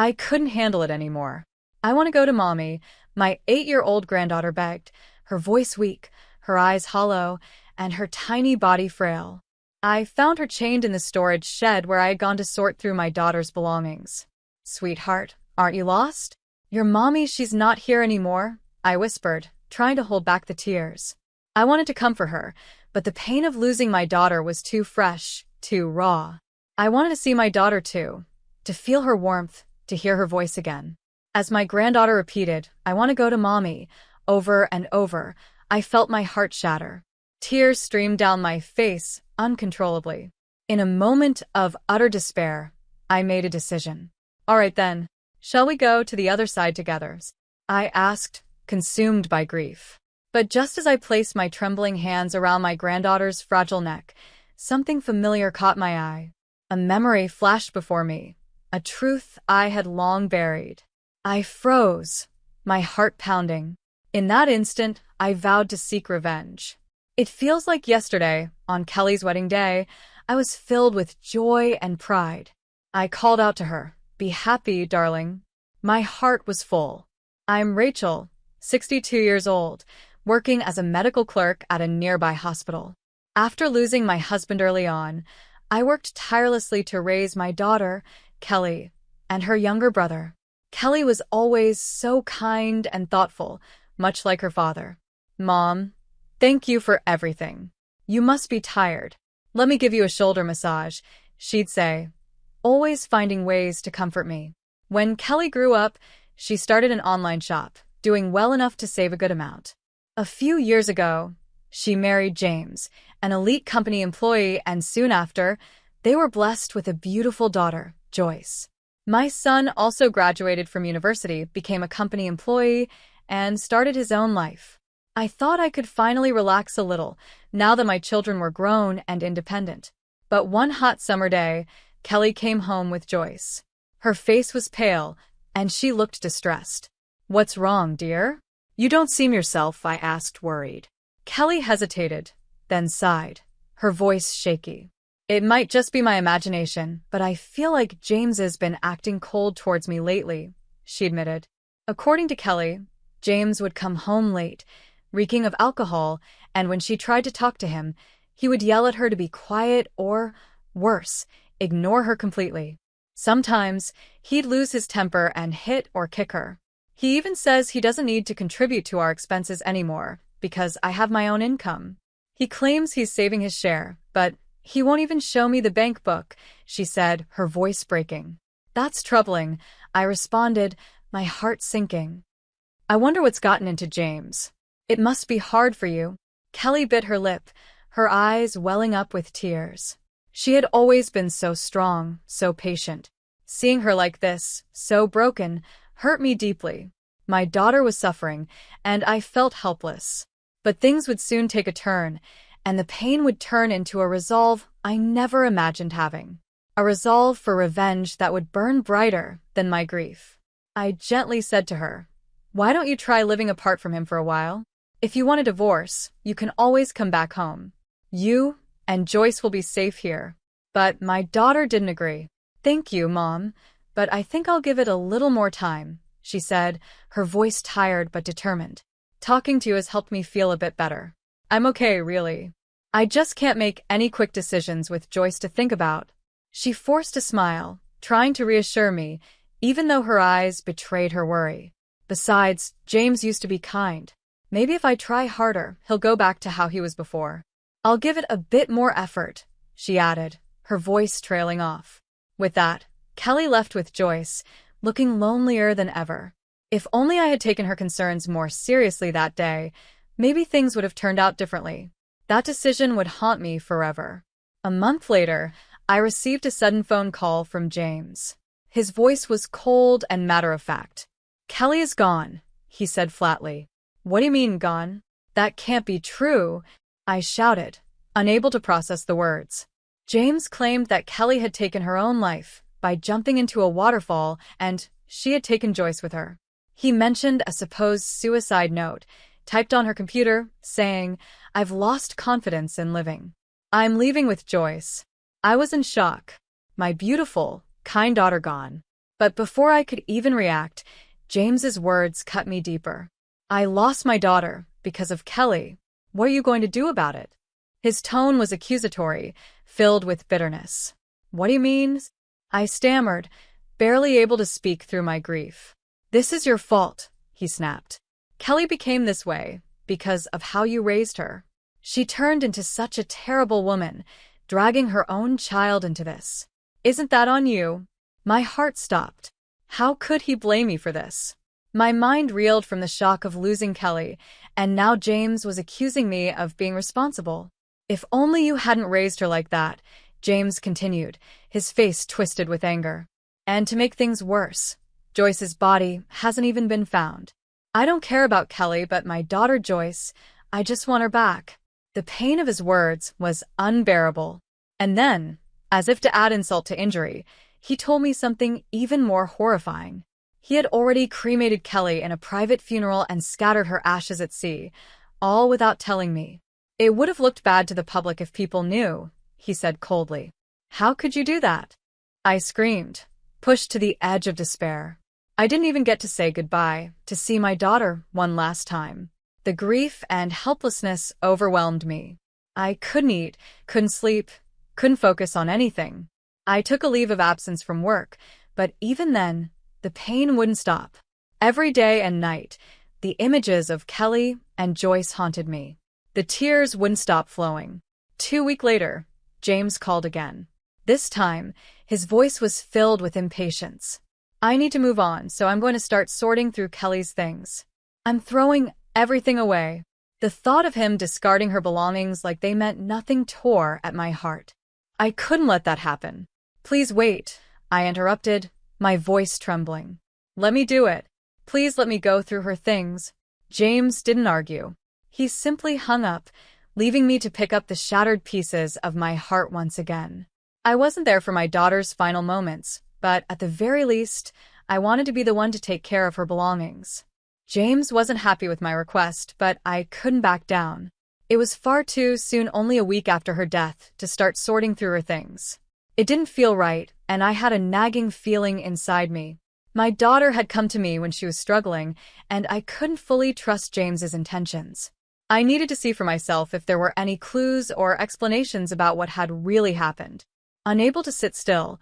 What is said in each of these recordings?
I couldn't handle it anymore. "I want to go to Mommy," my 8-year-old granddaughter begged, her voice weak, her eyes hollow, and her tiny body frail. I found her chained in the storage shed where I had gone to sort through my daughter's belongings. "Sweetheart, aren't you lost?" "Your mommy, she's not here anymore," I whispered, trying to hold back the tears. I wanted to comfort her, but the pain of losing my daughter was too fresh, too raw. I wanted to see my daughter too, to feel her warmth, to hear her voice again. As my granddaughter repeated, "I want to go to Mommy," over and over, I felt my heart shatter. Tears streamed down my face uncontrollably. In a moment of utter despair, I made a decision. "All right then, shall we go to the other side together?" I asked, consumed by grief. But just as I placed my trembling hands around my granddaughter's fragile neck, something familiar caught my eye. A memory flashed before me, a truth I had long buried. I froze, my heart pounding. In that instant, I vowed to seek revenge. It feels like yesterday, on Kelly's wedding day, I was filled with joy and pride. I called out to her, "Be happy, darling." My heart was full. I'm Rachel, 62 years old, working as a medical clerk at a nearby hospital. After losing my husband early on, I worked tirelessly to raise my daughter, Kelly, and her younger brother. Kelly was always so kind and thoughtful, much like her father. "Mom, thank you for everything. You must be tired. Let me give you a shoulder massage," she'd say, always finding ways to comfort me. When Kelly grew up, she started an online shop, doing well enough to save a good amount. A few years ago, she married James, an elite company employee, and soon after, they were blessed with a beautiful daughter, Joyce. My son also graduated from university, became a company employee, and started his own life. I thought I could finally relax a little, now that my children were grown and independent. But one hot summer day, Kelly came home with Joyce. Her face was pale, and she looked distressed. "What's wrong, dear? You don't seem yourself," I asked, worried. Kelly hesitated, then sighed, her voice shaky. "It might just be my imagination, but I feel like James has been acting cold towards me lately," she admitted. According to Kelly, James would come home late, reeking of alcohol, and when she tried to talk to him, he would yell at her to be quiet or, worse, ignore her completely. Sometimes, he'd lose his temper and hit or kick her. He even says he doesn't need to contribute to our expenses anymore, because I have my own income. He claims he's saving his share, but he won't even show me the bank book, she said, her voice breaking. "That's troubling," I responded, my heart sinking. "I wonder what's gotten into James. It must be hard for you." Kelly bit her lip, her eyes welling up with tears. She had always been so strong, so patient. Seeing her like this, so broken, hurt me deeply. My daughter was suffering, and I felt helpless. But things would soon take a turn, and the pain would turn into a resolve I never imagined having. A resolve for revenge that would burn brighter than my grief. I gently said to her, "Why don't you try living apart from him for a while? If you want a divorce, you can always come back home. You and Joyce will be safe here." But my daughter didn't agree. "Thank you, Mom, but I think I'll give it a little more time," she said, her voice tired but determined. "Talking to you has helped me feel a bit better. I'm okay, really. I just can't make any quick decisions with Joyce to think about." She forced a smile, trying to reassure me, even though her eyes betrayed her worry. "Besides, James used to be kind. Maybe if I try harder, he'll go back to how he was before. I'll give it a bit more effort," she added, her voice trailing off. With that, Kelly left with Joyce, looking lonelier than ever. If only I had taken her concerns more seriously that day, maybe things would have turned out differently. That decision would haunt me forever. A month later, I received a sudden phone call from James. His voice was cold and matter-of-fact. "Kelly is gone," he said flatly. "What do you mean, gone?" "That can't be true," I shouted, unable to process the words. James claimed that Kelly had taken her own life by jumping into a waterfall, and she had taken Joyce with her. He mentioned a supposed suicide note, typed on her computer, saying, "I've lost confidence in living. I'm leaving with Joyce." I was in shock. My beautiful, kind daughter gone. But before I could even react, James's words cut me deeper. I lost my daughter because of Kelly. What are you going to do about it? His tone was accusatory, filled with bitterness. What do you mean? I stammered, barely able to speak through my grief. This is your fault, he snapped. Kelly became this way because of how you raised her. She turned into such a terrible woman, dragging her own child into this. Isn't that on you? My heart stopped. How could he blame me for this? My mind reeled from the shock of losing Kelly, and now James was accusing me of being responsible. If only you hadn't raised her like that, James continued, his face twisted with anger. And to make things worse, Joyce's body hasn't even been found. I don't care about Kelly, but my daughter Joyce, I just want her back. The pain of his words was unbearable. And then, as if to add insult to injury, he told me something even more horrifying. He had already cremated Kelly in a private funeral and scattered her ashes at sea, all without telling me. It would have looked bad to the public if people knew, he said coldly. How could you do that? I screamed, pushed to the edge of despair. I didn't even get to say goodbye, to see my daughter one last time. The grief and helplessness overwhelmed me. I couldn't eat, couldn't sleep, couldn't focus on anything. I took a leave of absence from work, but even then, the pain wouldn't stop. Every day and night, the images of Kelly and Joyce haunted me. The tears wouldn't stop flowing. 2 weeks later, James called again. This time, his voice was filled with impatience. I need to move on, so I'm going to start sorting through Kelly's things. I'm throwing everything away. The thought of him discarding her belongings like they meant nothing tore at my heart. I couldn't let that happen. Please wait, I interrupted, my voice trembling. Let me do it. Please let me go through her things. James didn't argue. He simply hung up, leaving me to pick up the shattered pieces of my heart once again. I wasn't there for my daughter's final moments, but at the very least, I wanted to be the one to take care of her belongings. James wasn't happy with my request, but I couldn't back down. It was far too soon, only a week after her death, to start sorting through her things. It didn't feel right, and I had a nagging feeling inside me. My daughter had come to me when she was struggling, and I couldn't fully trust James's intentions. I needed to see for myself if there were any clues or explanations about what had really happened. Unable to sit still,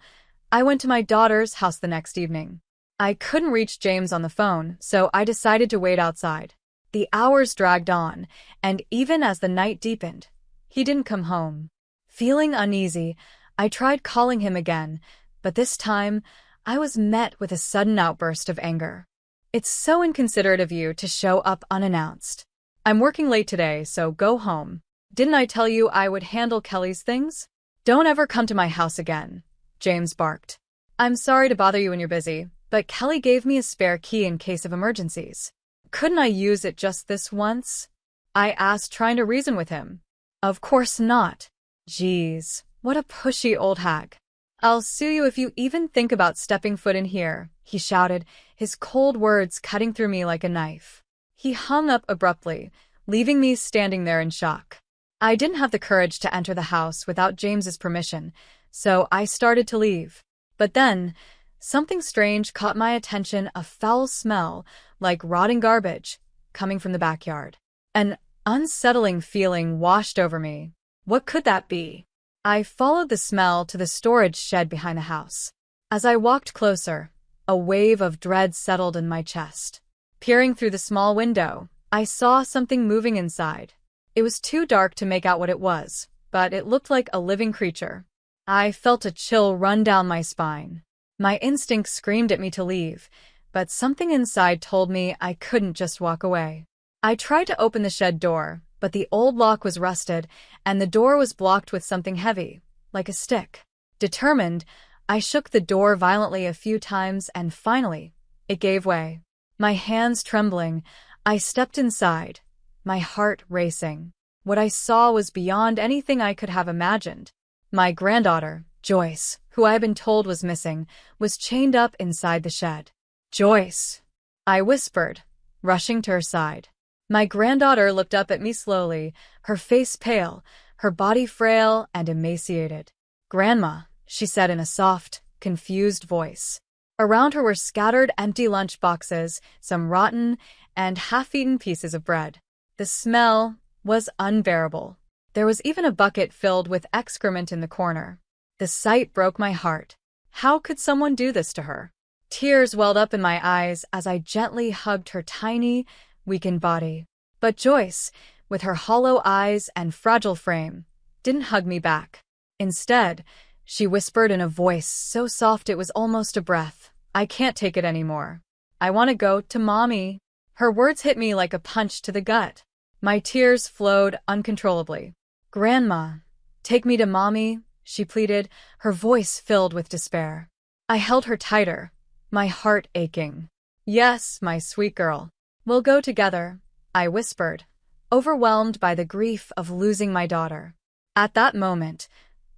I went to my daughter's house the next evening. I couldn't reach James on the phone, so I decided to wait outside. The hours dragged on, and even as the night deepened, he didn't come home. Feeling uneasy, I tried calling him again, but this time, I was met with a sudden outburst of anger. It's so inconsiderate of you to show up unannounced. I'm working late today, so go home. Didn't I tell you I would handle Kelly's things? Don't ever come to my house again, James barked. I'm sorry to bother you when you're busy, but Kelly gave me a spare key in case of emergencies. Couldn't I use it just this once? I asked, trying to reason with him. Of course not. Jeez, what a pushy old hag. I'll sue you if you even think about stepping foot in here, he shouted, his cold words cutting through me like a knife. He hung up abruptly, leaving me standing there in shock. I didn't have the courage to enter the house without James's permission, so I started to leave. But then, something strange caught my attention, a foul smell, like rotting garbage, coming from the backyard. An unsettling feeling washed over me. What could that be? I followed the smell to the storage shed behind the house. As I walked closer, a wave of dread settled in my chest. Peering through the small window, I saw something moving inside. It was too dark to make out what it was, but it looked like a living creature. I felt a chill run down my spine. My instinct screamed at me to leave, but something inside told me I couldn't just walk away. I tried to open the shed door, but the old lock was rusted, and the door was blocked with something heavy, like a stick. Determined, I shook the door violently a few times, and finally, it gave way. My hands trembling, I stepped inside, my heart racing. What I saw was beyond anything I could have imagined. My granddaughter, Joyce, who I had been told was missing, was chained up inside the shed. Joyce, I whispered, rushing to her side. My granddaughter looked up at me slowly, her face pale, her body frail and emaciated. Grandma, she said in a soft, confused voice. Around her were scattered empty lunch boxes, some rotten and half-eaten pieces of bread. The smell was unbearable. There was even a bucket filled with excrement in the corner. The sight broke my heart. How could someone do this to her? Tears welled up in my eyes as I gently hugged her tiny, weakened body. But Joyce, with her hollow eyes and fragile frame, didn't hug me back. Instead, she whispered in a voice so soft it was almost a breath, "I can't take it anymore. I want to go to Mommy." Her words hit me like a punch to the gut. My tears flowed uncontrollably. "Grandma, take me to Mommy," she pleaded, her voice filled with despair. I held her tighter, my heart aching. "Yes, my sweet girl. We'll go together," I whispered, overwhelmed by the grief of losing my daughter. At that moment,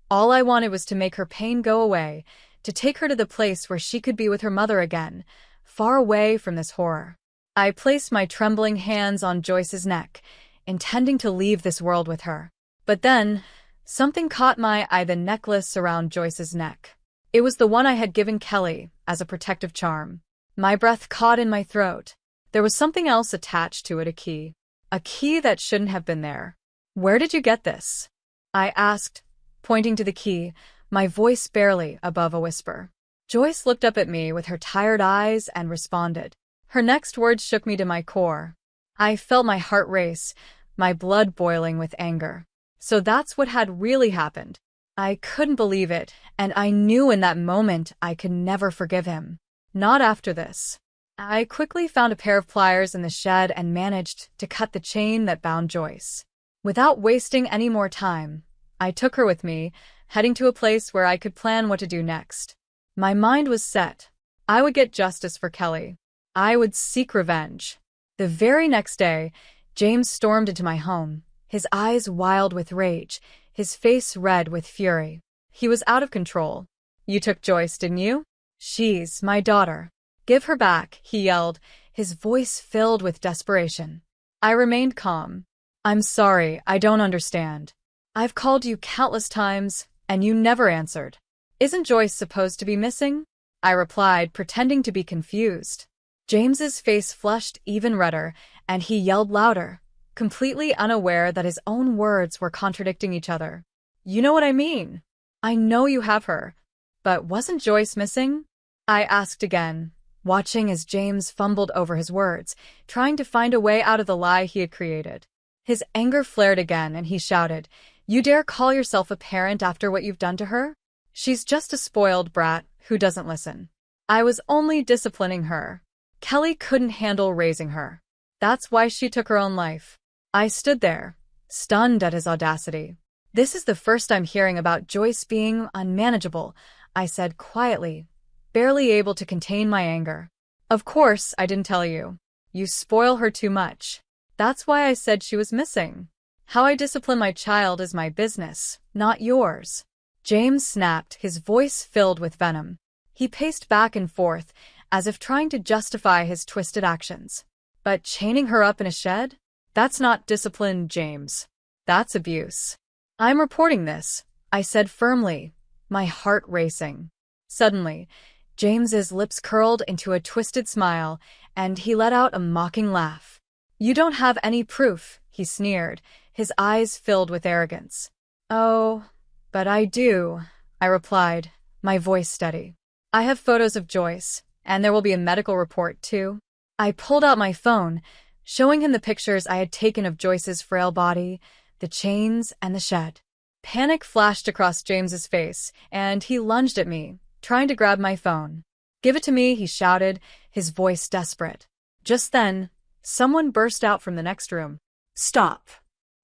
all I wanted was to make her pain go away, to take her to the place where she could be with her mother again, far away from this horror. I placed my trembling hands on Joyce's neck, intending to leave this world with her. But then, something caught my eye: the necklace around Joyce's neck. It was the one I had given Kelly as a protective charm. My breath caught in my throat. There was something else attached to it, a key. A key that shouldn't have been there. "Where did you get this?" I asked, pointing to the key, my voice barely above a whisper. Joyce looked up at me with her tired eyes and responded. Her next words shook me to my core. I felt my heart race, my blood boiling with anger. So that's what had really happened. I couldn't believe it, and I knew in that moment I could never forgive him. Not after this. I quickly found a pair of pliers in the shed and managed to cut the chain that bound Joyce. Without wasting any more time, I took her with me, heading to a place where I could plan what to do next. My mind was set. I would get justice for Kelly. I would seek revenge. The very next day, James stormed into my home, his eyes wild with rage, his face red with fury. He was out of control. "You took Joyce, didn't you? She's my daughter. Give her back," he yelled, his voice filled with desperation. I remained calm. "I'm sorry, I don't understand. I've called you countless times, and you never answered. Isn't Joyce supposed to be missing?" I replied, pretending to be confused. James's face flushed even redder, and he yelled louder, completely unaware that his own words were contradicting each other. "You know what I mean. I know you have her. But wasn't Joyce missing?" I asked again, watching as James fumbled over his words, trying to find a way out of the lie he had created. His anger flared again, and he shouted, "You dare call yourself a parent after what you've done to her? She's just a spoiled brat who doesn't listen. I was only disciplining her. Kelly couldn't handle raising her. That's why she took her own life." I stood there, stunned at his audacity. "This is the first I'm hearing about Joyce being unmanageable," I said quietly, barely able to contain my anger. "Of course I didn't tell you. You spoil her too much. That's why I said she was missing. How I discipline my child is my business, not yours." James snapped, his voice filled with venom. He paced back and forth, as if trying to justify his twisted actions. "But chaining her up in a shed? That's not discipline, James. That's abuse. I'm reporting this," I said firmly, my heart racing. Suddenly, James's lips curled into a twisted smile, and he let out a mocking laugh. "You don't have any proof," he sneered, his eyes filled with arrogance. "Oh, but I do," I replied, my voice steady. "I have photos of Joyce, and there will be a medical report, too." I pulled out my phone, showing him the pictures I had taken of Joyce's frail body, the chains, and the shed. Panic flashed across James's face, and he lunged at me, trying to grab my phone. "Give it to me," he shouted, his voice desperate. Just then, someone burst out from the next room. "Stop!"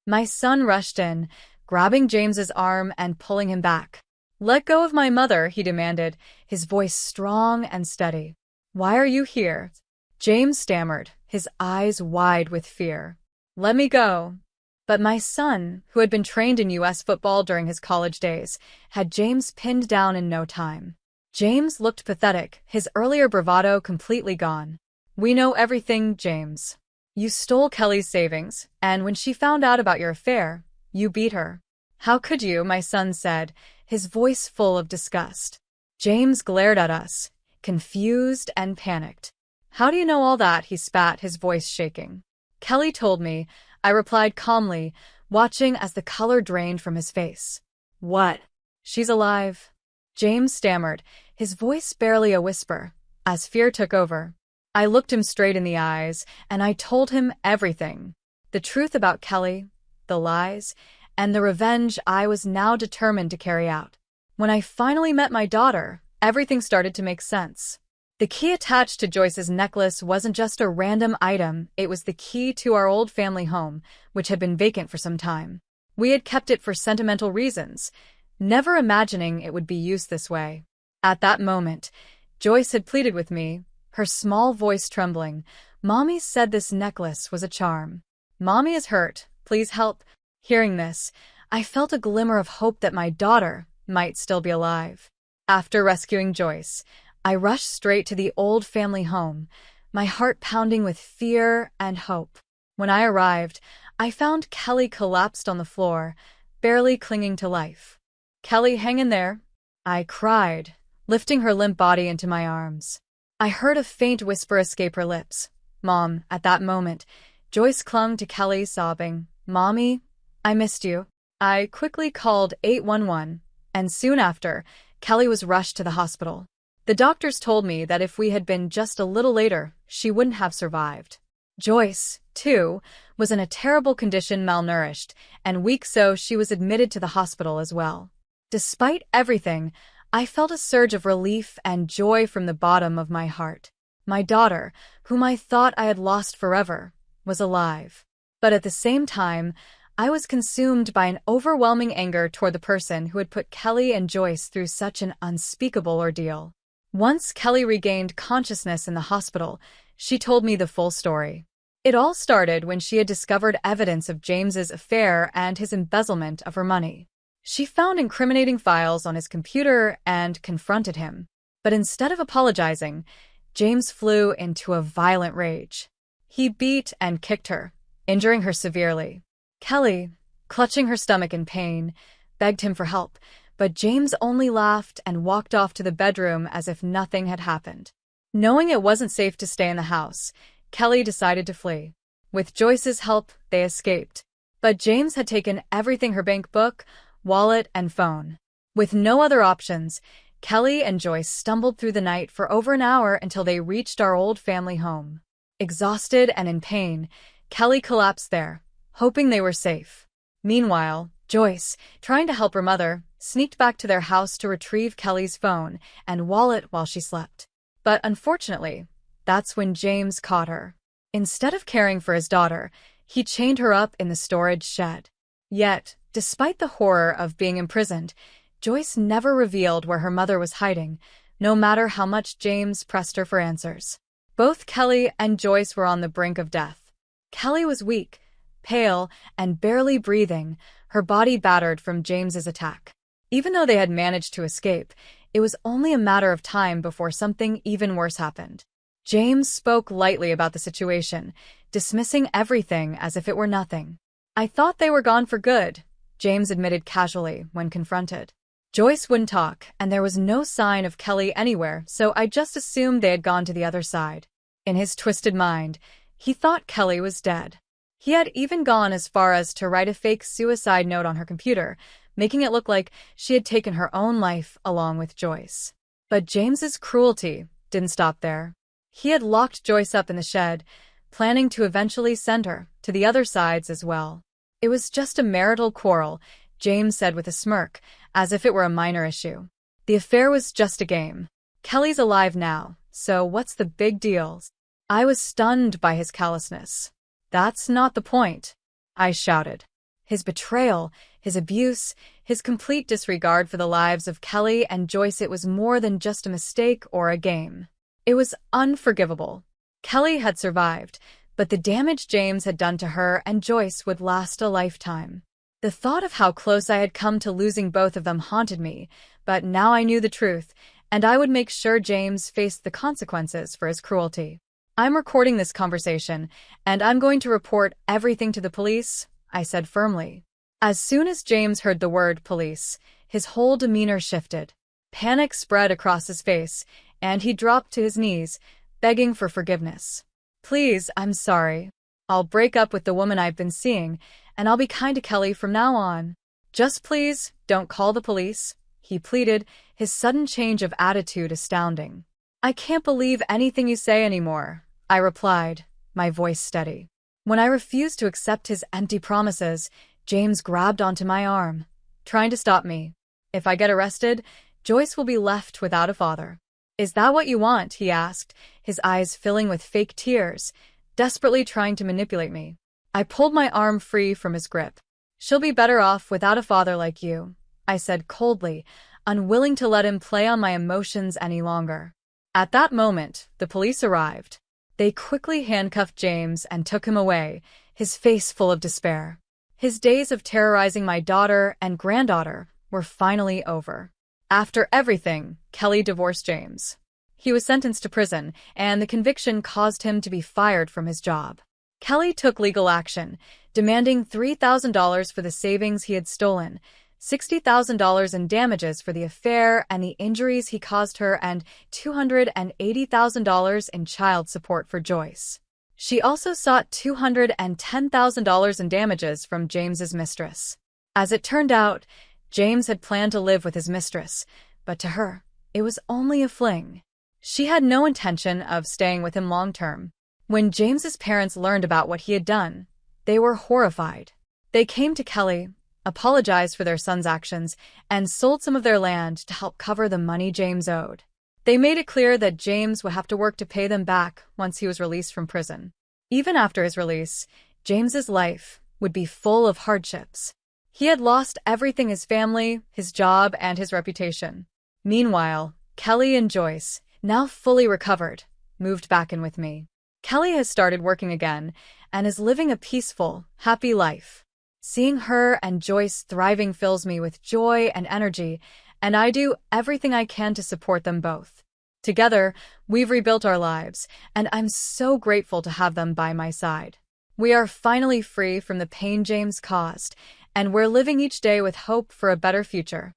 My son rushed in, grabbing James's arm and pulling him back. "Let go of my mother," he demanded, his voice strong and steady. "Why are you here?" James stammered, his eyes wide with fear. "Let me go." But my son, who had been trained in U.S. football during his college days, had James pinned down in no time. James looked pathetic, his earlier bravado completely gone. "We know everything, James. You stole Kelly's savings, and when she found out about your affair, you beat her." "How could you?" my son said, his voice full of disgust. James glared at us, confused and panicked. "How do you know all that?" he spat, his voice shaking. "Kelly told me," I replied calmly, watching as the color drained from his face. "What?" "She's alive," James stammered, his voice barely a whisper, as fear took over. I looked him straight in the eyes, and I told him everything. The truth about Kelly, the lies, and the revenge I was now determined to carry out. When I finally met my daughter, everything started to make sense. The key attached to Joyce's necklace wasn't just a random item, it was the key to our old family home, which had been vacant for some time. We had kept it for sentimental reasons, never imagining it would be used this way. At that moment, Joyce had pleaded with me, her small voice trembling. "Mommy said this necklace was a charm. Mommy is hurt, please help." Hearing this, I felt a glimmer of hope that my daughter might still be alive. After rescuing Joyce, I rushed straight to the old family home, my heart pounding with fear and hope. When I arrived, I found Kelly collapsed on the floor, barely clinging to life. "Kelly, hang in there," I cried, lifting her limp body into my arms. I heard a faint whisper escape her lips. "Mom." At that moment, Joyce clung to Kelly, sobbing, "Mommy, I missed you." I quickly called 811, and soon after, Kelly was rushed to the hospital. The doctors told me that if we had been just a little later, she wouldn't have survived. Joyce, too, was in a terrible condition, malnourished, and weak, so she was admitted to the hospital as well. Despite everything, I felt a surge of relief and joy from the bottom of my heart. My daughter, whom I thought I had lost forever, was alive. But at the same time, I was consumed by an overwhelming anger toward the person who had put Kelly and Joyce through such an unspeakable ordeal. Once Kelly regained consciousness in the hospital, she told me the full story. It all started when she had discovered evidence of James's affair and his embezzlement of her money. She found incriminating files on his computer and confronted him. But instead of apologizing, James flew into a violent rage. He beat and kicked her, injuring her severely. Kelly, clutching her stomach in pain, begged him for help, but James only laughed and walked off to the bedroom as if nothing had happened. Knowing it wasn't safe to stay in the house, Kelly decided to flee. With Joyce's help, they escaped. But James had taken everything: her bank book, wallet, and phone. With no other options, Kelly and Joyce stumbled through the night for over an hour until they reached our old family home. Exhausted and in pain, Kelly collapsed there, hoping they were safe. Meanwhile, Joyce, trying to help her mother, sneaked back to their house to retrieve Kelly's phone and wallet while she slept. But unfortunately, that's when James caught her. Instead of caring for his daughter, he chained her up in the storage shed. Yet, despite the horror of being imprisoned, Joyce never revealed where her mother was hiding, no matter how much James pressed her for answers. Both Kelly and Joyce were on the brink of death. Kelly was weak, pale, and barely breathing, her body battered from James's attack. Even though they had managed to escape, it was only a matter of time before something even worse happened. James spoke lightly about the situation, dismissing everything as if it were nothing. "I thought they were gone for good," James admitted casually when confronted. Joyce wouldn't talk, and there was no sign of Kelly anywhere, so I just assumed they had gone to the other side. In his twisted mind, he thought Kelly was dead. He had even gone as far as to write a fake suicide note on her computer, making it look like she had taken her own life along with Joyce. But James's cruelty didn't stop there. He had locked Joyce up in the shed, planning to eventually send her to the other sides as well. "It was just a marital quarrel," James said with a smirk, as if it were a minor issue. "The affair was just a game. Kelly's alive now, so what's the big deal?" I was stunned by his callousness. "That's not the point," I shouted. His betrayal, his abuse, his complete disregard for the lives of Kelly and Joyce, it was more than just a mistake or a game. It was unforgivable. Kelly had survived, but the damage James had done to her and Joyce would last a lifetime. The thought of how close I had come to losing both of them haunted me, but now I knew the truth, and I would make sure James faced the consequences for his cruelty. "I'm recording this conversation, and I'm going to report everything to the police," I said firmly. As soon as James heard the word police, his whole demeanor shifted. Panic spread across his face, and he dropped to his knees, begging for forgiveness. "Please, I'm sorry. I'll break up with the woman I've been seeing, and I'll be kind to Kelly from now on. Just please, don't call the police," he pleaded, his sudden change of attitude astounding. "I can't believe anything you say anymore," I replied, my voice steady. When I refused to accept his empty promises, James grabbed onto my arm, trying to stop me. "If I get arrested, Joyce will be left without a father." "Is that what you want?" he asked, his eyes filling with fake tears, desperately trying to manipulate me. I pulled my arm free from his grip. "She'll be better off without a father like you," I said coldly, unwilling to let him play on my emotions any longer. At that moment, the police arrived. They quickly handcuffed James and took him away, his face full of despair. His days of terrorizing my daughter and granddaughter were finally over. After everything, Kelly divorced James. He was sentenced to prison, and the conviction caused him to be fired from his job. Kelly took legal action, demanding $3,000 for the savings he had stolen, $60,000 in damages for the affair and the injuries he caused her, and $280,000 in child support for Joyce. She also sought $210,000 in damages from James's mistress. As it turned out, James had planned to live with his mistress, but to her, it was only a fling. She had no intention of staying with him long-term. When James's parents learned about what he had done, they were horrified. They came to Kelly, apologized for their son's actions, and sold some of their land to help cover the money James owed. They made it clear that James would have to work to pay them back once he was released from prison. Even after his release, James's life would be full of hardships. He had lost everything: his family, his job, and his reputation. Meanwhile, Kelly and Joyce, now fully recovered, moved back in with me. Kelly has started working again and is living a peaceful, happy life. Seeing her and Joyce thriving fills me with joy and energy, and I do everything I can to support them both. Together, we've rebuilt our lives, and I'm so grateful to have them by my side. We are finally free from the pain James caused, and we're living each day with hope for a better future.